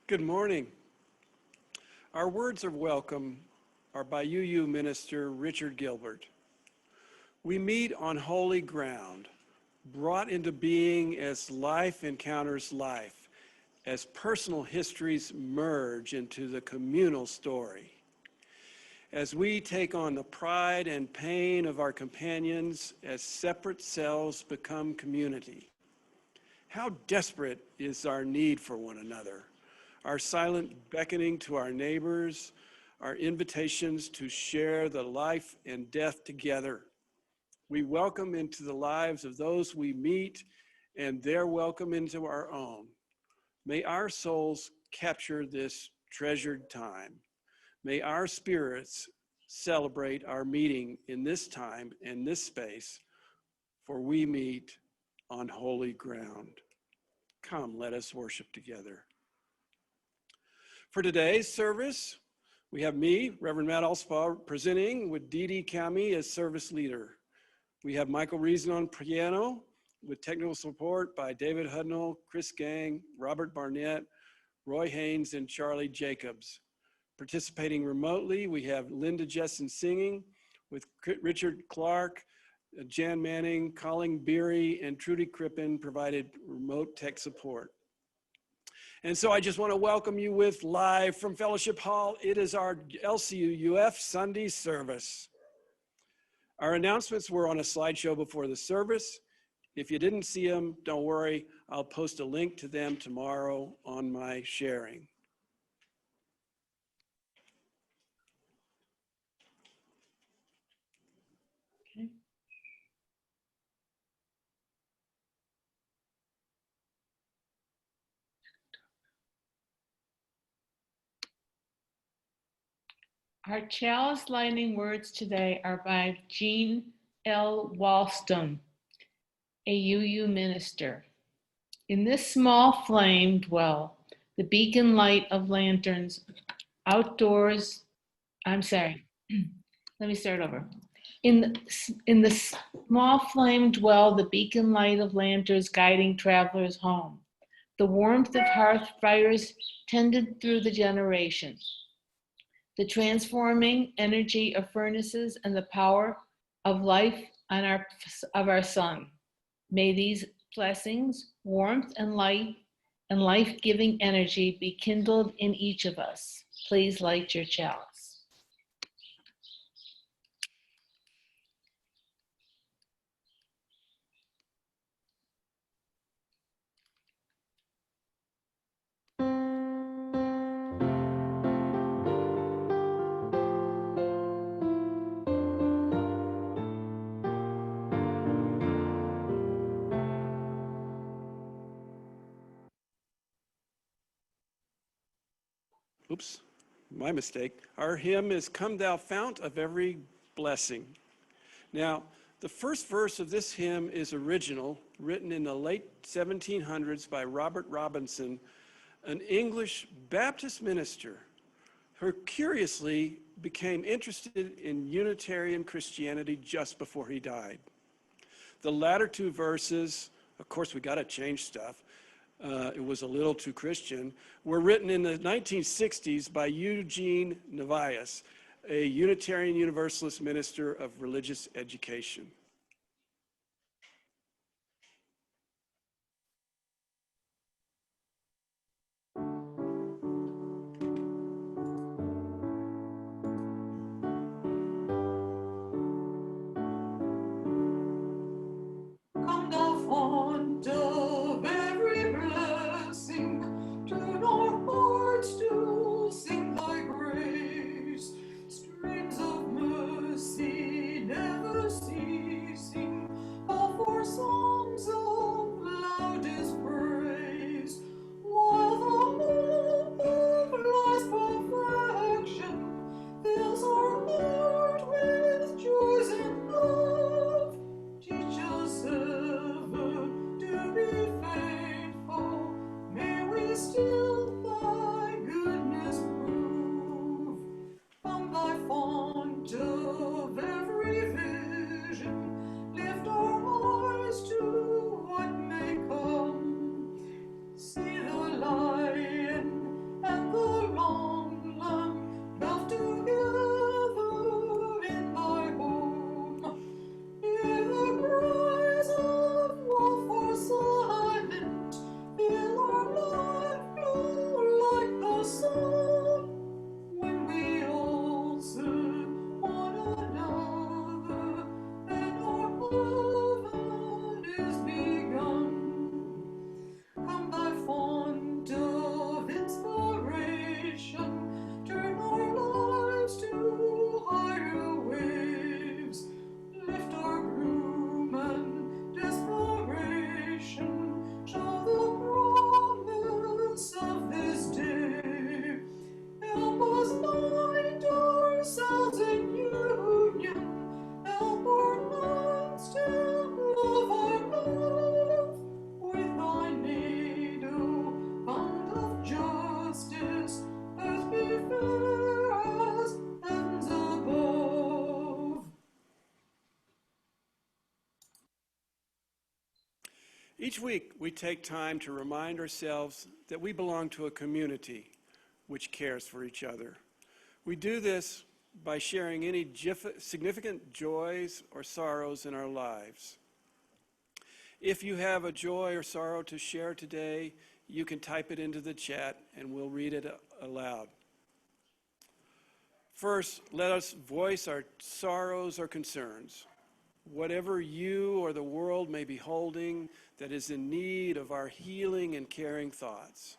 Good morning. Our words of welcome are by UU Minister Richard Gilbert. We meet on holy ground, brought into being as life encounters life, as personal histories merge into the communal story. As we take on the pride and pain of our companions, as separate selves become community. How desperate is our need for one another, our silent beckoning to our neighbors, our invitations to share the life and death together. We welcome into the lives of those we meet and their welcome into our own. May our souls capture this treasured time. May our spirits celebrate our meeting in this time and this space, for we meet on holy ground. Come, let us worship together. For today's service, we have me, Reverend Matt Alspaugh, presenting with Dee Dee Kami as service leader. We have Michael Reason on piano with technical support by David Hudnall, Chris Gang, Robert Barnett, Roy Haynes, and Charlie Jacobs. Participating remotely, we have Linda Jessen singing with Richard Clark, Jan Manning, Colin Beery, and Trudy Crippen provided remote tech support. And so I just want to welcome you with live from Fellowship Hall. It is our LCUUF Sunday service. Our announcements were on a slideshow before the service. If you didn't see them, don't worry. I'll post a link to them tomorrow on my sharing. Okay. Our chalice lighting words today are by Jean L. Walston, a UU minister. In this small flame dwell the beacon light of lanterns outdoors. I'm sorry. Let me start over. In the small flame dwell the beacon light of lanterns guiding travelers home. The warmth of hearth fires tended through the generations. The transforming energy of furnaces and the power of life of our sun. May these blessings, warmth and light and life-giving energy be kindled in each of us. Please light your chalice. Oops, my mistake. Our hymn is Come Thou Fount of Every Blessing. Now, the first verse of this hymn is original, written in the late 1700s by Robert Robinson, an English Baptist minister who curiously became interested in Unitarian Christianity just before he died. The latter two verses, of course, we got to change stuff. It was a little too Christian, were written in the 1960s by Eugene Navias, a Unitarian Universalist minister of religious education. Come thou fount of every blessing, turn our hearts to sing thy grace. Streams of mercy never ceasing, call for songs of loudest praise. While the hope of life's perfection fills our heart with joys and love, teach us ever to be faithful. May we still thy goodness prove. From thy font of every vision, lift our eyes to what may come. See the lion and the long lamb bound together in thy home. Hear the cries of wolf or silent, feel our life glow like the sun. When we all serve one another, then our heaven is begun. Come thy font of inspiration, turn our lives to higher waves. Lift our gloom and desperation, show the promise of this day. Help us bind ourselves in union, help our minds to love our love. With thy needle, fount of justice, earth be fair as heavens above. Each week, we take time to remind ourselves that we belong to a community which cares for each other. We do this by sharing any significant joys or sorrows in our lives. If you have a joy or sorrow to share today, you can type it into the chat and we'll read it aloud. First, let us voice our sorrows or concerns. Whatever you or the world may be holding that is in need of our healing and caring thoughts.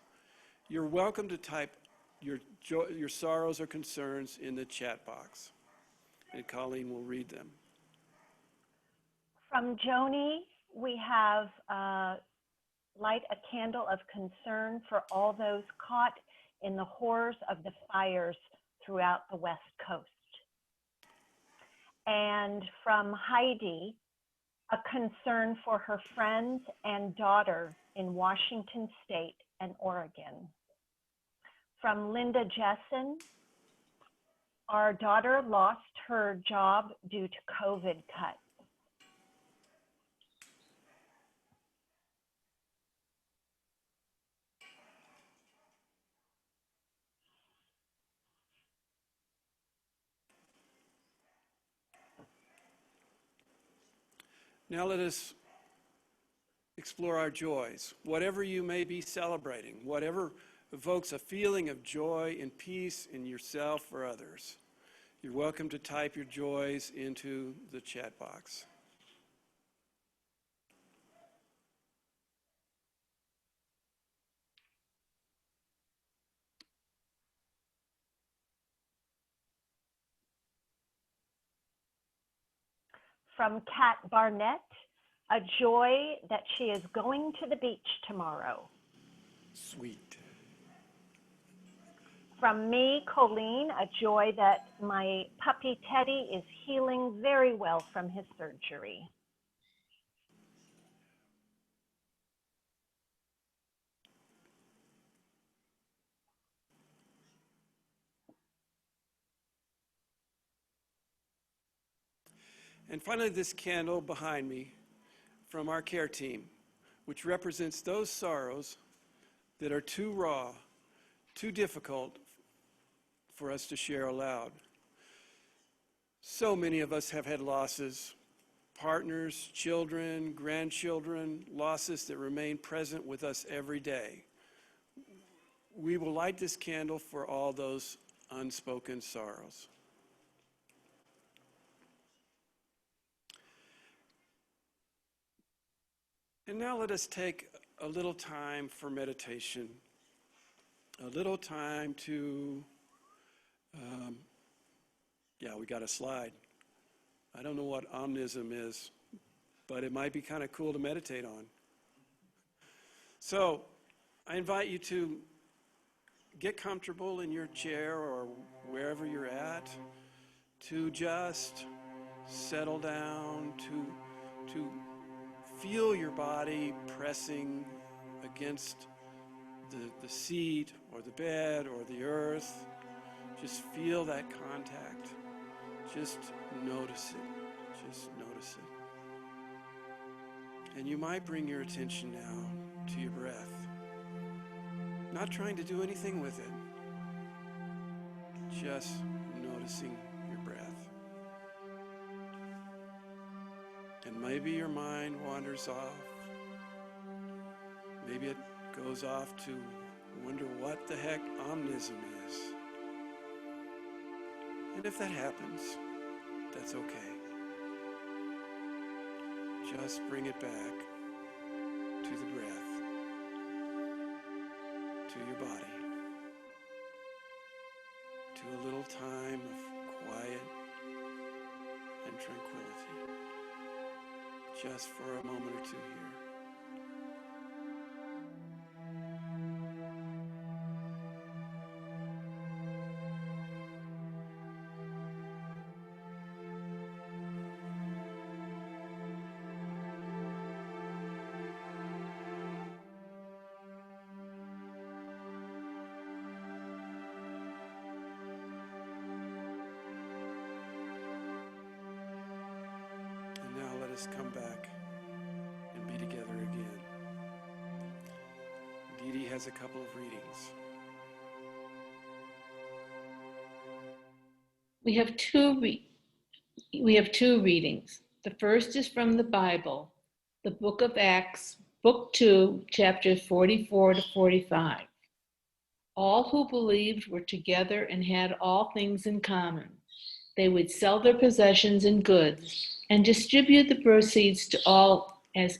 You're welcome to type your sorrows or concerns in the chat box, and Colleen will read them. From Joni, we have light a candle of concern for all those caught in the horrors of the fires throughout the West Coast. And from Heidi, a concern for her friends and daughter in Washington State and Oregon. From Linda Jessen, our daughter lost her job due to COVID cuts. Now let us explore our joys. Whatever you may be celebrating, whatever evokes a feeling of joy and peace in yourself or others, you're welcome to type your joys into the chat box. From Kat Barnett, a joy that she is going to the beach tomorrow. Sweet. From me, Colleen, a joy that my puppy Teddy is healing very well from his surgery. And finally, this candle behind me from our care team, which represents those sorrows that are too raw, too difficult for us to share aloud. So many of us have had losses, partners, children, grandchildren, losses that remain present with us every day. We will light this candle for all those unspoken sorrows. And now let us take a little time for meditation, a little time to, we got a slide. I don't know what omnism is, but it might be kind of cool to meditate on. So I invite you to get comfortable in your chair or wherever you're at, to just settle down, to feel your body pressing against the seat or the bed or the earth. Just feel that contact. Just notice it. Just notice it. And you might bring your attention now to your breath. Not trying to do anything with it. Just noticing your breath. And maybe your mind wanders off. Maybe it goes off to wonder what the heck omnism is. And if that happens, that's okay. Just bring it back to the breath, to your body, to a little time of quiet and tranquility. Just for a moment or two here. Come back and be together again. Dee Dee has a couple of readings. We have two readings. The first is from the Bible, the book of Acts, book 2, chapters 44 to 45. All who believed were together and had all things in common. They would sell their possessions and goods and distribute the proceeds to all as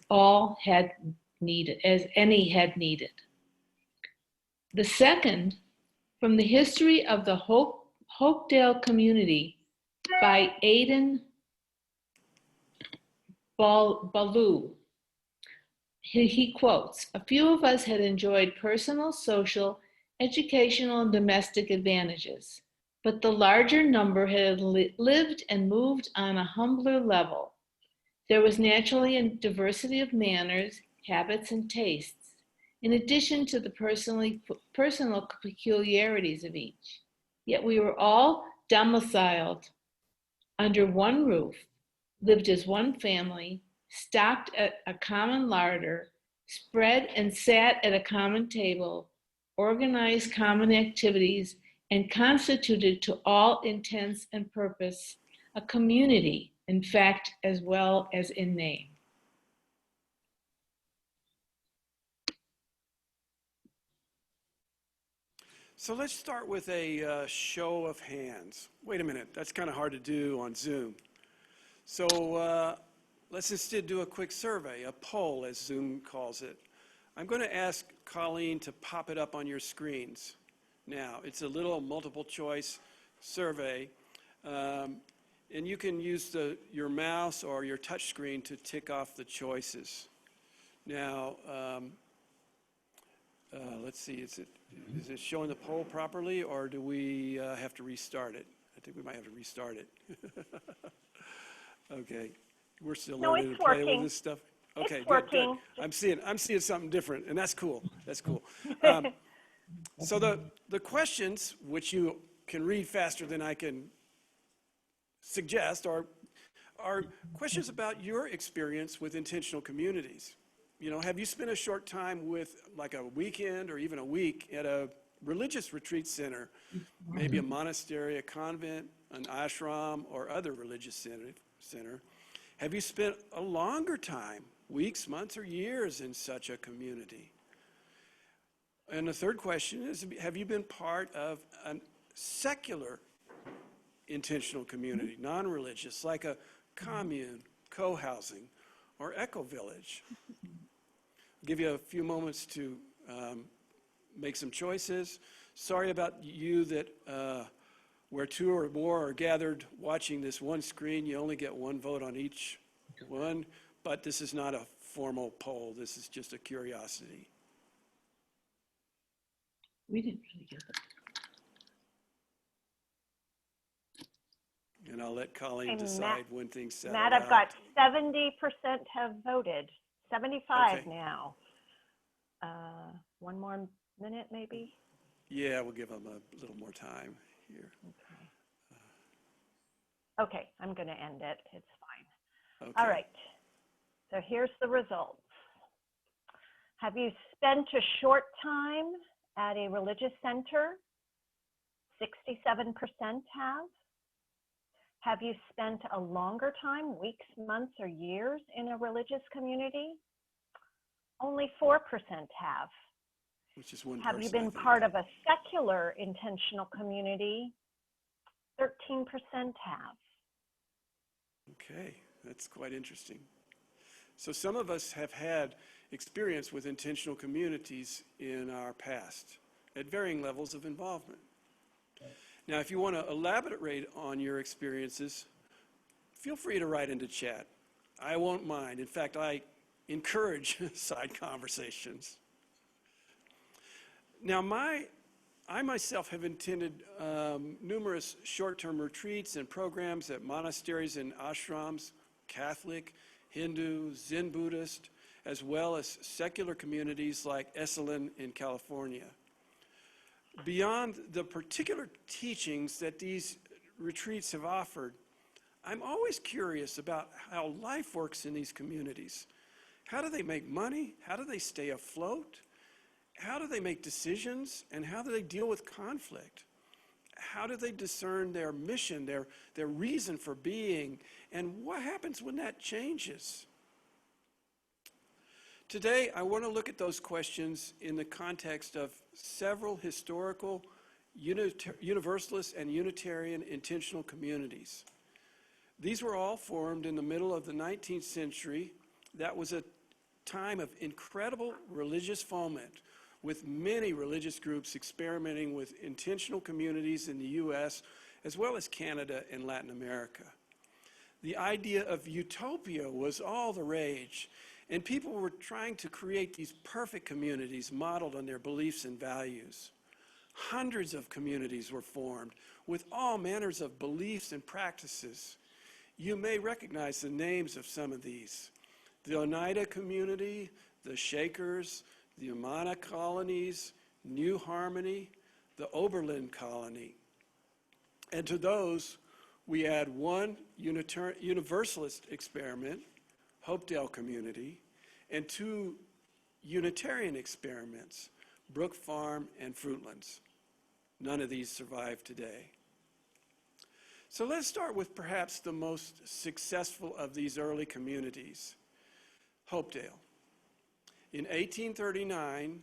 any had needed. The second, from the history of the Hopedale community by Aidan Ballou. He quotes, "A few of us had enjoyed personal, social, educational, and domestic advantages, but the larger number had lived and moved on a humbler level. There was naturally a diversity of manners, habits, and tastes, in addition to the personal peculiarities of each. Yet we were all domiciled under one roof, lived as one family, stopped at a common larder, spread and sat at a common table, organized common activities, and constituted to all intents and purpose a community, in fact, as well as in name. So let's start with a show of hands. Wait a minute, that's kind of hard to do on Zoom. So let's instead do a quick survey, a poll as Zoom calls it. I'm going to ask Colleen to pop it up on your screens. Now, it's a little multiple choice survey, and you can use your mouse or your touch screen to tick off the choices. Now, let's see, is it showing the poll properly, or do we have to restart it? I think we might have to restart it. Okay, we're still learning to play with this stuff. Okay, It's working. Good. I'm seeing something different, and that's cool. That's cool. So the questions, which you can read faster than I can suggest, are questions about your experience with intentional communities. You know, have you spent a short time with, like, a weekend or even a week at a religious retreat center, maybe a monastery, a convent, an ashram, or other religious center? Have you spent a longer time, weeks, months, or years in such a community? And the third question is, have you been part of a secular intentional community, non-religious, like a commune, co-housing, or eco-village? I'll give you a few moments to make some choices. Sorry about you that where two or more are gathered watching this one screen, you only get one vote on each one, but this is not a formal poll. This is just a curiosity. We didn't really get that. And I'll let Colleen And decide when things settle Matt, out. I've got 70% have voted, 75 Okay. now. One more minute, maybe? Yeah, we'll give them a little more time here. Okay, I'm going to end it. It's fine. Okay. All right. So here's the results. Have you spent a short time at a religious center? 67% have. Have you spent a longer time, weeks, months, or years in a religious community? Only 4% have. Which is one Have you person, I been think. part of a secular intentional community? 13% have. Okay, that's quite interesting. So some of us have had experience with intentional communities in our past at varying levels of involvement. Now, if you want to elaborate on your experiences, feel free to write into chat. I won't mind. In fact, I encourage side conversations. Now, I myself have attended numerous short-term retreats and programs at monasteries and ashrams, Catholic, Hindu, Zen Buddhist, as well as secular communities like Esalen in California. Beyond the particular teachings that these retreats have offered, I'm always curious about how life works in these communities. How do they make money? How do they stay afloat? How do they make decisions? And how do they deal with conflict? How do they discern their mission, their reason for being? And what happens when that changes? Today, I want to look at those questions in the context of several historical Universalist and Unitarian intentional communities. These were all formed in the middle of the 19th century. That was a time of incredible religious foment, with many religious groups experimenting with intentional communities in the U.S., as well as Canada and Latin America. The idea of utopia was all the rage, and people were trying to create these perfect communities modeled on their beliefs and values. Hundreds of communities were formed with all manners of beliefs and practices. You may recognize the names of some of these: the Oneida community, the Shakers, the Amana colonies, New Harmony, the Oberlin colony. And to those, we add one Universalist experiment, Hopedale community, and two Unitarian experiments, Brook Farm and Fruitlands. None of these survive today. So let's start with perhaps the most successful of these early communities, Hopedale. In 1839,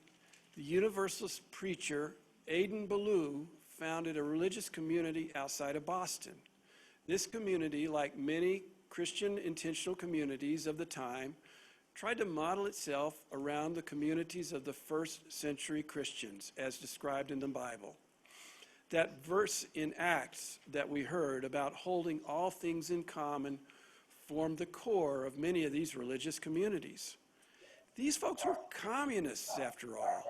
the Universalist preacher Aidan Ballou founded a religious community outside of Boston. This community, like many Christian intentional communities of the time, tried to model itself around the communities of the first century Christians as described in the Bible. That verse in Acts that we heard about holding all things in common formed the core of many of these religious communities. These folks were communists, after all.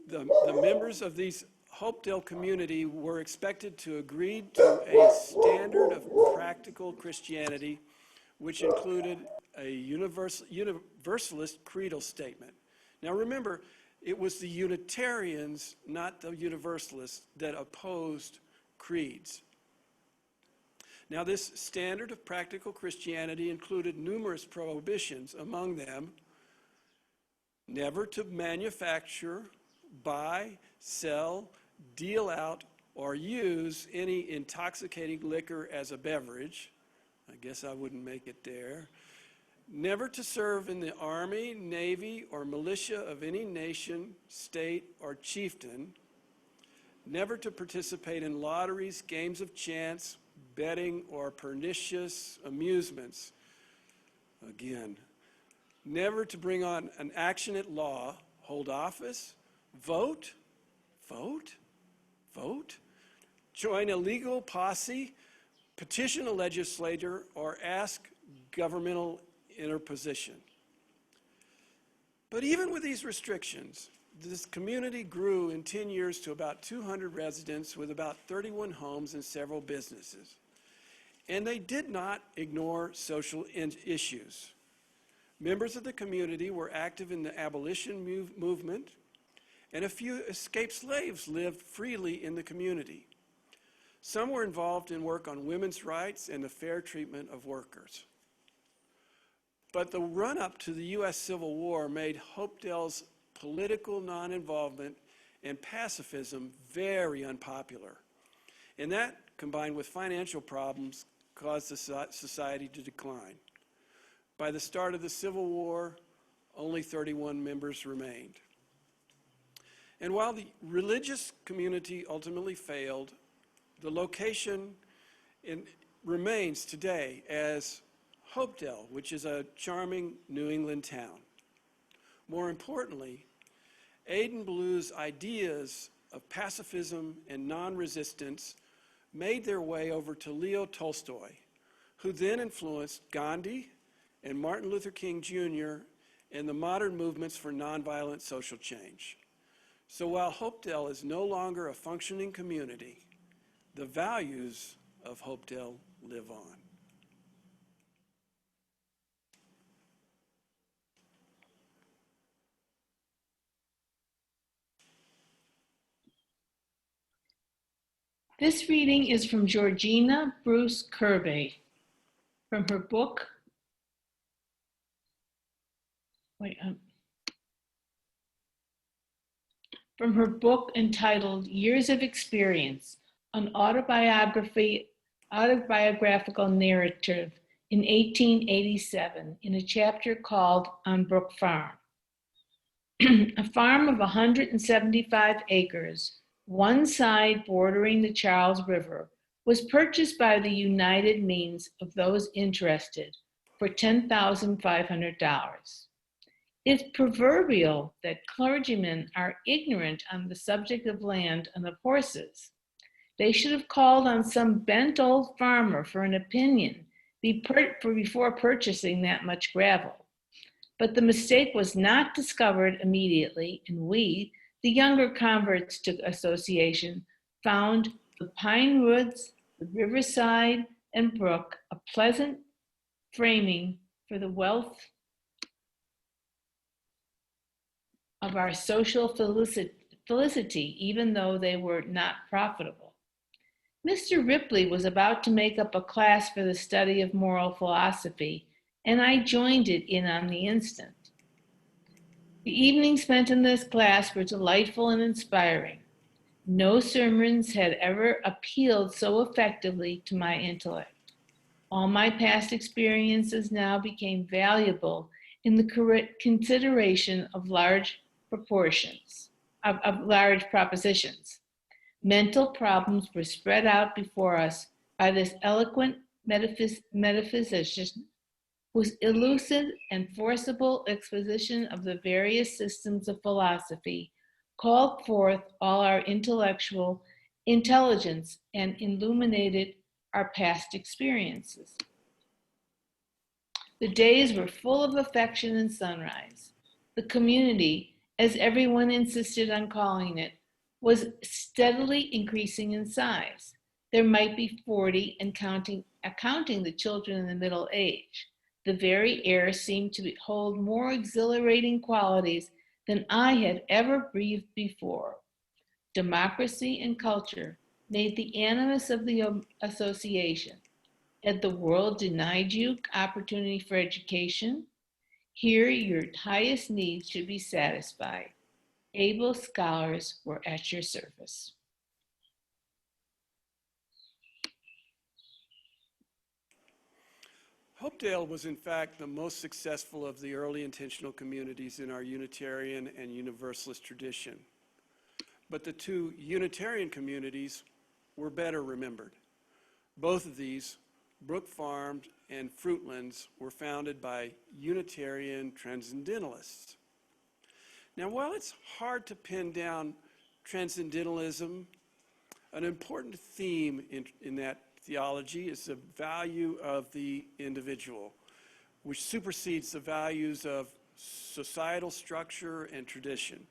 The members of these Hopedale community were expected to agree to a standard of practical Christianity, which included a universalist creedal statement. Now remember, it was the Unitarians, not the Universalists, that opposed creeds. Now this standard of practical Christianity included numerous prohibitions, among them, never to manufacture, buy, sell, deal out, or use any intoxicating liquor as a beverage. I guess I wouldn't make it there. Never to serve in the army, navy, or militia of any nation, state, or chieftain. Never to participate in lotteries, games of chance, betting, or pernicious amusements. Again, never to bring on an action at law, hold office, vote, join a legal posse, petition a legislator, or ask governmental interposition. But even with these restrictions, this community grew in 10 years to about 200 residents with about 31 homes and several businesses. And they did not ignore social issues. Members of the community were active in the abolition movement, and a few escaped slaves lived freely in the community. Some were involved in work on women's rights and the fair treatment of workers. But the run-up to the U.S. Civil War made Hopedale's political non-involvement and pacifism very unpopular. And that, combined with financial problems, caused the society to decline. By the start of the Civil War, only 31 members remained. And while the religious community ultimately failed, the location remains today as Hopedale, which is a charming New England town. More importantly, Aidan Ballou's ideas of pacifism and non-resistance made their way over to Leo Tolstoy, who then influenced Gandhi and Martin Luther King Jr. and the modern movements for nonviolent social change. So while Hopedale is no longer a functioning community, the values of Hopedale live on. This reading is from Georgina Bruce Kirby from her book, entitled Years of Experience, an autobiographical narrative in 1887 in a chapter called On Brook Farm. A farm of 175 acres, one side bordering the Charles River, was purchased by the united means of those interested for $10,500. It's proverbial that clergymen are ignorant on the subject of land and of horses. They should have called on some bent old farmer for an opinion before purchasing that much gravel. But the mistake was not discovered immediately, and we, the younger converts to association, found the pine woods, the riverside, and brook a pleasant framing for the wealth of our social felicity, even though they were not profitable. Mr. Ripley was about to make up a class for the study of moral philosophy, and I joined it in on the instant. The evenings spent in this class were delightful and inspiring. No sermons had ever appealed so effectively to my intellect. All my past experiences now became valuable in the consideration of large proportions, of large propositions. Mental problems were spread out before us by this eloquent metaphysician whose elusive and forcible exposition of the various systems of philosophy called forth all our intellectual intelligence and illuminated our past experiences. The days were full of affection and sunrise. The community, as everyone insisted on calling it, was steadily increasing in size. There might be 40 and accounting the children in the middle age. The very air seemed to hold more exhilarating qualities than I had ever breathed before. Democracy and culture made the animus of the association. Had the world denied you opportunity for education? Here your highest needs should be satisfied. Able scholars were at your service. Hopedale was in fact the most successful of the early intentional communities in our Unitarian and Universalist tradition. But the two Unitarian communities were better remembered. Both of these, Brook Farm and Fruitlands, were founded by Unitarian transcendentalists. Now, while it's hard to pin down transcendentalism, an important theme in that theology is the value of the individual, which supersedes the values of societal structure and tradition.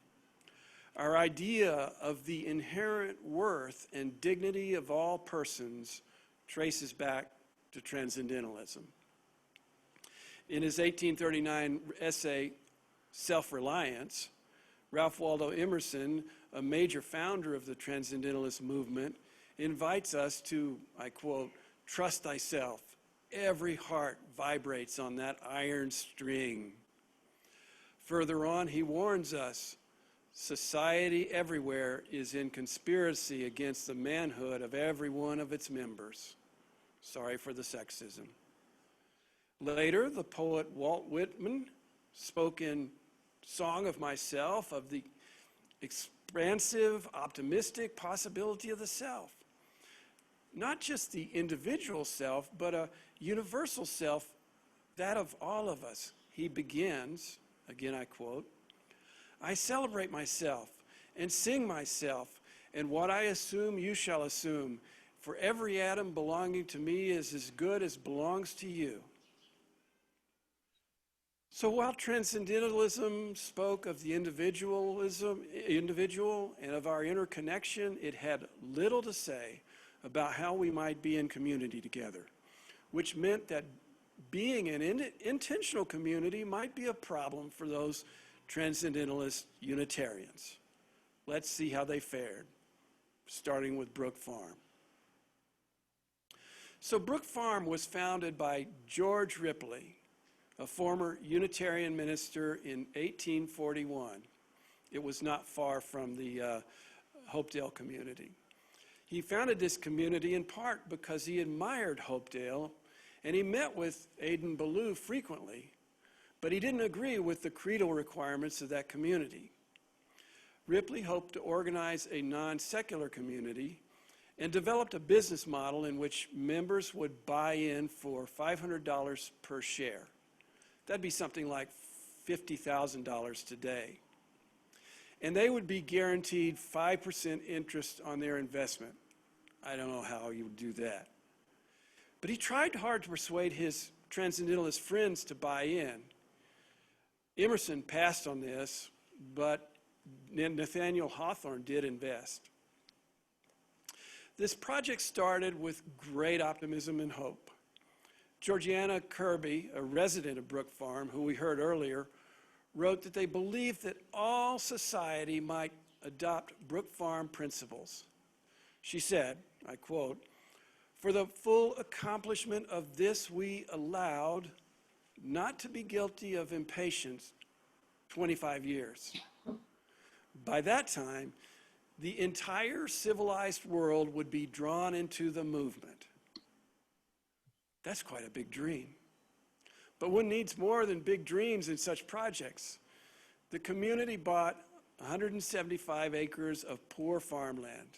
Our idea of the inherent worth and dignity of all persons traces back to transcendentalism. In his 1839 essay, Self-Reliance, Ralph Waldo Emerson, a major founder of the transcendentalist movement, invites us to, I quote, "Trust thyself. Every heart vibrates on that iron string." Further on, he warns us, society everywhere is in conspiracy against the manhood of every one of its members. Sorry for the sexism. Later, the poet Walt Whitman spoke in Song of Myself of the expansive, optimistic possibility of the self. Not just the individual self, but a universal self, that of all of us. He begins, again I quote, "I celebrate myself and sing myself, and what I assume you shall assume, for every atom belonging to me is as good as belongs to you." So while transcendentalism spoke of the individual and of our interconnection, it had little to say about how we might be in community together, which meant that being an intentional community might be a problem for those transcendentalist Unitarians. Let's see how they fared, starting with Brook Farm. So Brook Farm was founded by George Ripley, a former Unitarian minister, in 1841. It was not far from the Hopedale community. He founded this community in part because he admired Hopedale, and he met with Aidan Ballou frequently, but he didn't agree with the creedal requirements of that community. Ripley hoped to organize a non-secular community and developed a business model in which members would buy in for $500 per share. That'd be something like $50,000 today. And they would be guaranteed 5% interest on their investment. I don't know how you would do that. But he tried hard to persuade his transcendentalist friends to buy in. Emerson passed on this, but Nathaniel Hawthorne did invest. This project started with great optimism and hope. Georgiana Kirby, a resident of Brook Farm, who we heard earlier, wrote that they believed that all society might adopt Brook Farm principles. She said, I quote, "For the full accomplishment of this we allowed, not to be guilty of impatience, 25 years. By that time, the entire civilized world would be drawn into the movement." That's quite a big dream. But one needs more than big dreams in such projects. The community bought 175 acres of poor farmland.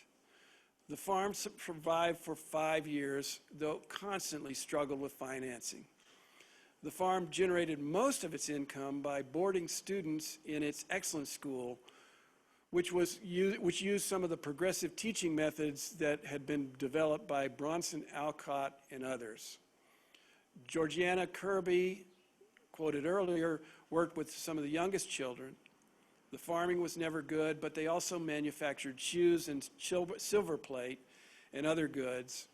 The farm survived for 5 years, though constantly struggled with financing. The farm generated most of its income by boarding students in its excellence school, which used some of the progressive teaching methods that had been developed by Bronson Alcott and others. Georgiana Kirby, quoted earlier, worked with some of the youngest children. The farming was never good, but they also manufactured shoes and silver plate and other goods.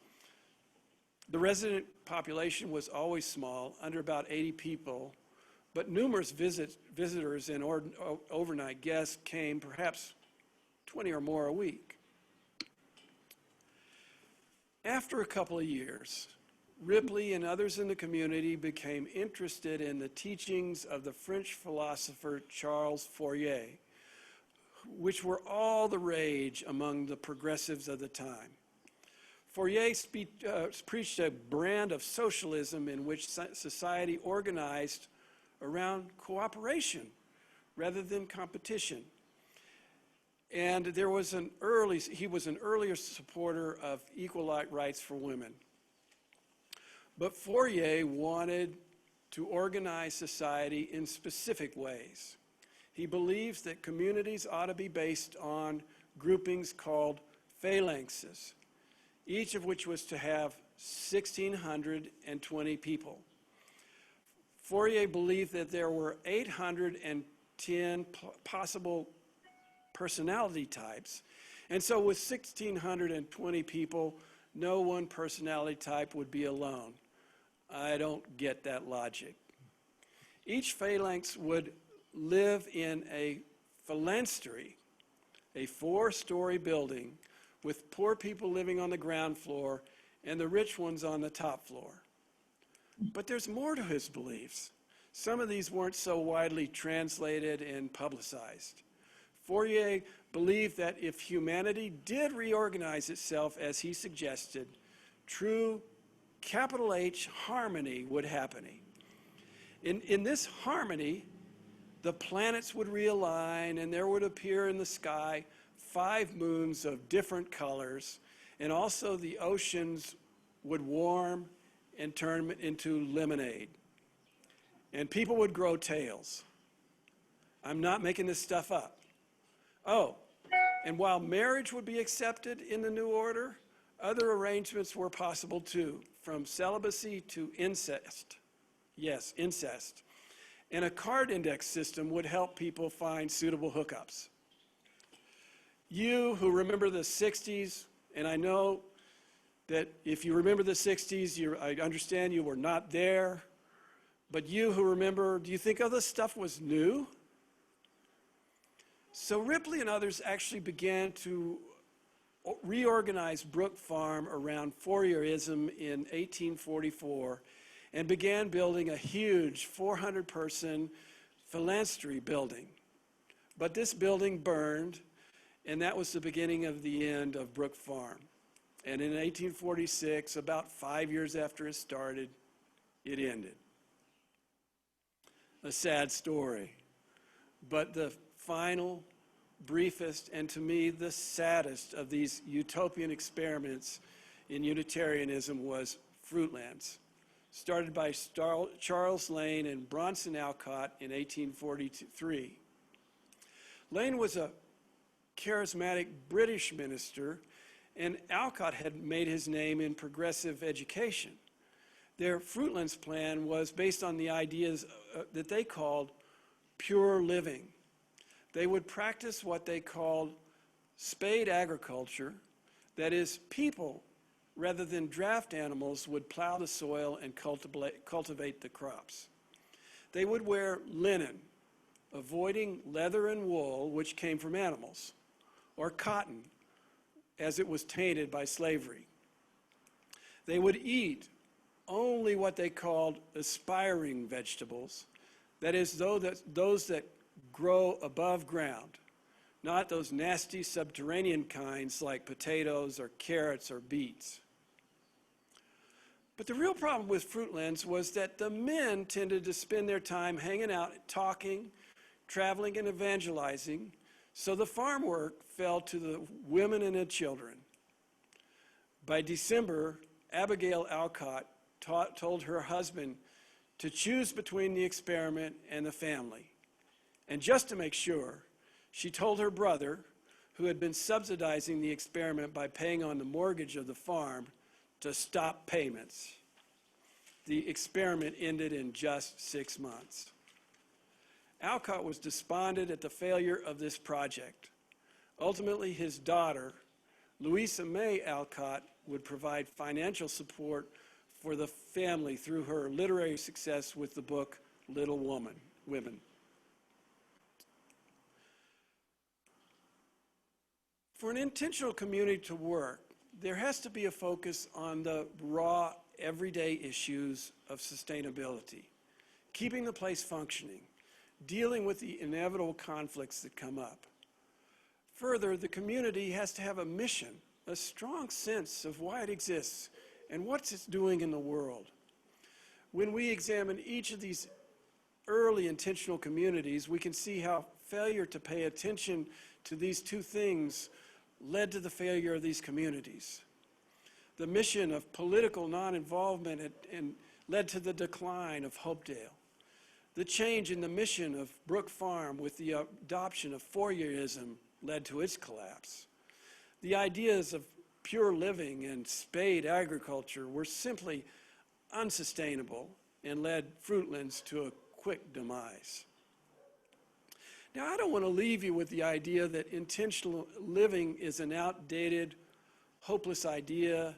The resident population was always small, under about 80 people, but numerous visitors and overnight guests came, perhaps 20 or more a week. After a couple of years, Ripley and others in the community became interested in the teachings of the French philosopher Charles Fourier, which were all the rage among the progressives of the time. Fourier preached a brand of socialism in which society organized around cooperation rather than competition. And he was an earlier supporter of equal rights for women. But Fourier wanted to organize society in specific ways. He believes that communities ought to be based on groupings called phalanxes, each of which was to have 1,620 people. Fourier believed that there were 810 possible personality types, and so with 1,620 people, no one personality type would be alone. I don't get that logic. Each phalanx would live in a phalanstery, a 4-story building with poor people living on the ground floor and the rich ones on the top floor. But there's more to his beliefs. Some of these weren't so widely translated and publicized. Fourier believed that if humanity did reorganize itself as he suggested, true capital H harmony would happen. In this harmony, the planets would realign and there would appear in the sky 5 moons of different colors, and also the oceans would warm and turn into lemonade. And people would grow tails. I'm not making this stuff up. Oh, and while marriage would be accepted in the new order, other arrangements were possible too, from celibacy to incest. Yes, incest. And a card index system would help people find suitable hookups. You who remember the 60s, and I know that if you remember the 60s, I understand you were not there, but you who remember, do you think all this stuff was new? So Ripley and others actually began to reorganize Brook Farm around Fourierism in 1844 and began building a huge 400-person phalanstery building. But this building burned, and that was the beginning of the end of Brook Farm. And in 1846, about 5 years after it started, it ended. A sad story. But the final, briefest, and to me the saddest of these utopian experiments in Unitarianism was Fruitlands, started by Charles Lane and Bronson Alcott in 1843. Lane was a charismatic British minister, and Alcott had made his name in progressive education. Their Fruitlands plan was based on the ideas that they called pure living. They would practice what they called spade agriculture, that is, people, rather than draft animals, would plow the soil and cultivate the crops. They would wear linen, avoiding leather and wool, which came from animals, or cotton, as it was tainted by slavery. They would eat only what they called aspiring vegetables, that is, those that grow above ground, not those nasty subterranean kinds like potatoes or carrots or beets. But the real problem with Fruitlands was that the men tended to spend their time hanging out, talking, traveling, and evangelizing, so the farm work fell to the women and the children. By December, Abigail Alcott told her husband to choose between the experiment and the family. And just to make sure, she told her brother, who had been subsidizing the experiment by paying on the mortgage of the farm, to stop payments. The experiment ended in just 6 months. Alcott was despondent at the failure of this project. Ultimately, his daughter, Louisa May Alcott, would provide financial support for the family through her literary success with the book Little Women. For an intentional community to work, there has to be a focus on the raw, everyday issues of sustainability, keeping the place functioning, dealing with the inevitable conflicts that come up. Further, the community has to have a mission, a strong sense of why it exists and what it's doing in the world. When we examine each of these early intentional communities, we can see how failure to pay attention to these two things led to the failure of these communities. The mission of political non-involvement and led to the decline of Hopedale. The change in the mission of Brook Farm with the adoption of Fourierism led to its collapse. The ideas of pure living and spade agriculture were simply unsustainable and led Fruitlands to a quick demise. Now, I don't want to leave you with the idea that intentional living is an outdated, hopeless idea.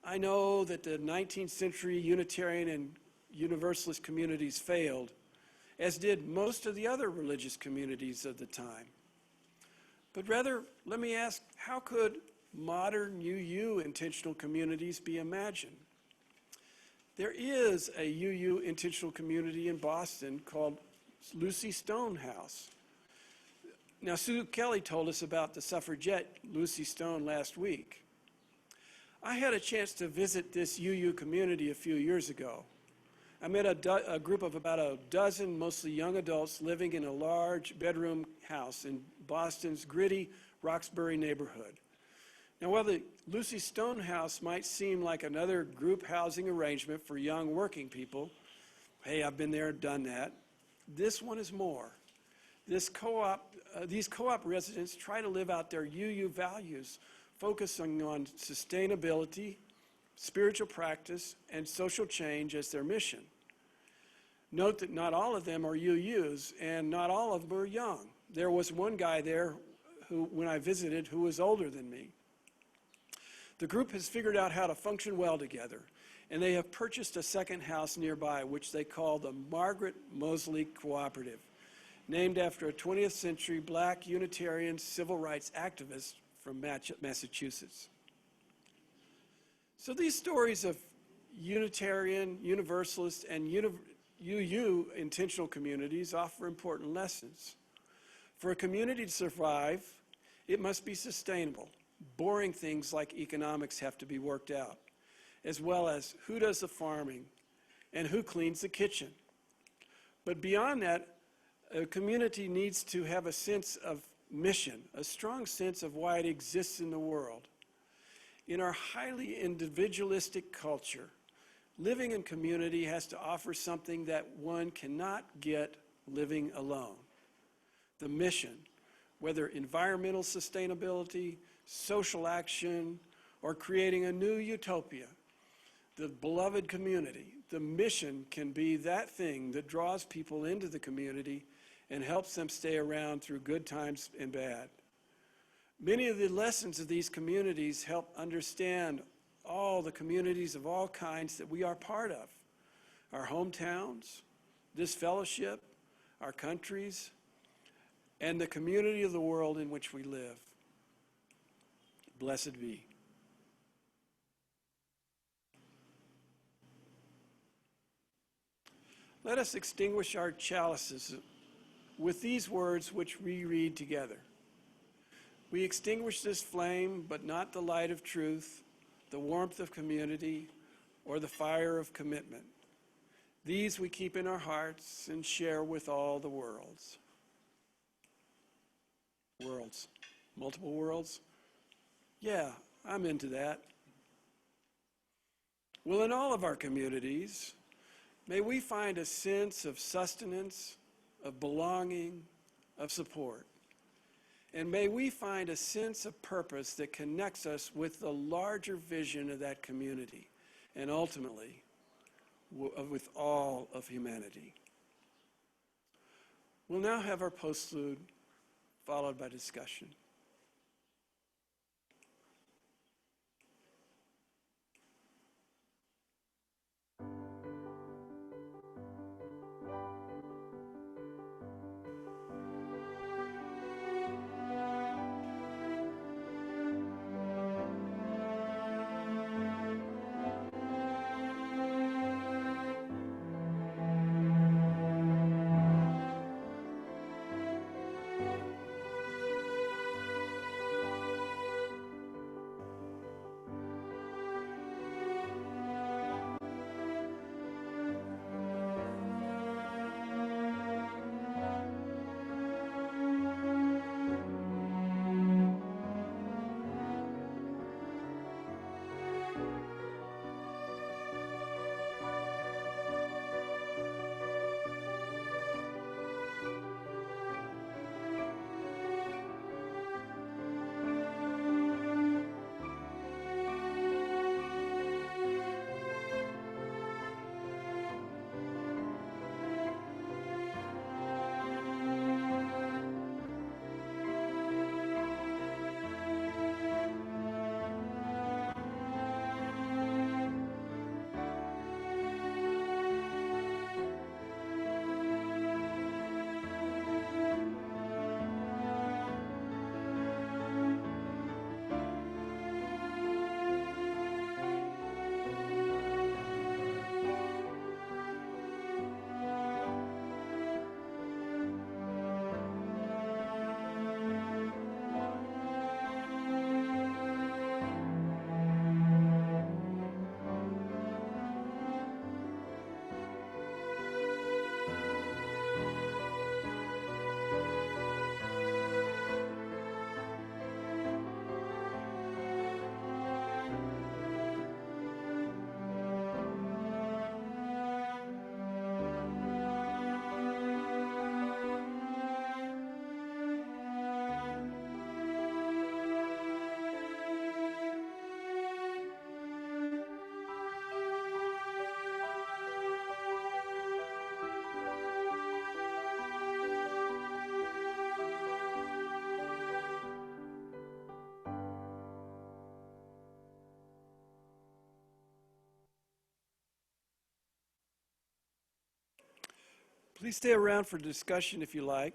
I know that the 19th century Unitarian and Universalist communities failed, as did most of the other religious communities of the time. But rather, let me ask, how could modern UU intentional communities be imagined? There is a UU intentional community in Boston called Lucy Stone House. Now, Sue Kelly told us about the suffragette Lucy Stone last week. I had a chance to visit this UU community a few years ago. I met a group of about a dozen, mostly young adults living in a large bedroom house in Boston's gritty Roxbury neighborhood. Now, while the Lucy Stone House might seem like another group housing arrangement for young working people, hey, I've been there, done that, this one is more. These co-op residents try to live out their UU values, focusing on sustainability, spiritual practice, and social change as their mission. Note that not all of them are UUs, and not all of them are young. There was one guy there who, when I visited, who was older than me. The group has figured out how to function well together, and they have purchased a second house nearby, which they call the Margaret Mosley Cooperative, named after a 20th century black Unitarian civil rights activist from Massachusetts. So these stories of Unitarian, Universalist, and UU intentional communities offer important lessons. For a community to survive, it must be sustainable. Boring things like economics have to be worked out, as well as who does the farming and who cleans the kitchen. But beyond that, a community needs to have a sense of mission, a strong sense of why it exists in the world. In our highly individualistic culture, living in community has to offer something that one cannot get living alone. The mission, whether environmental sustainability, social action, or creating a new utopia, the beloved community, the mission can be that thing that draws people into the community and helps them stay around through good times and bad. Many of the lessons of these communities help understand all the communities of all kinds that we are part of. Our hometowns, this fellowship, our countries, and the community of the world in which we live. Blessed be. Let us extinguish our chalices with these words which we read together. We extinguish this flame, but not the light of truth, the warmth of community, or the fire of commitment. These we keep in our hearts and share with all the worlds. Worlds. Multiple worlds? Yeah, I'm into that. Well, in all of our communities, may we find a sense of sustenance, of belonging, of support. And may we find a sense of purpose that connects us with the larger vision of that community, and ultimately, with all of humanity. We'll now have our postlude, followed by discussion. Please stay around for discussion if you like.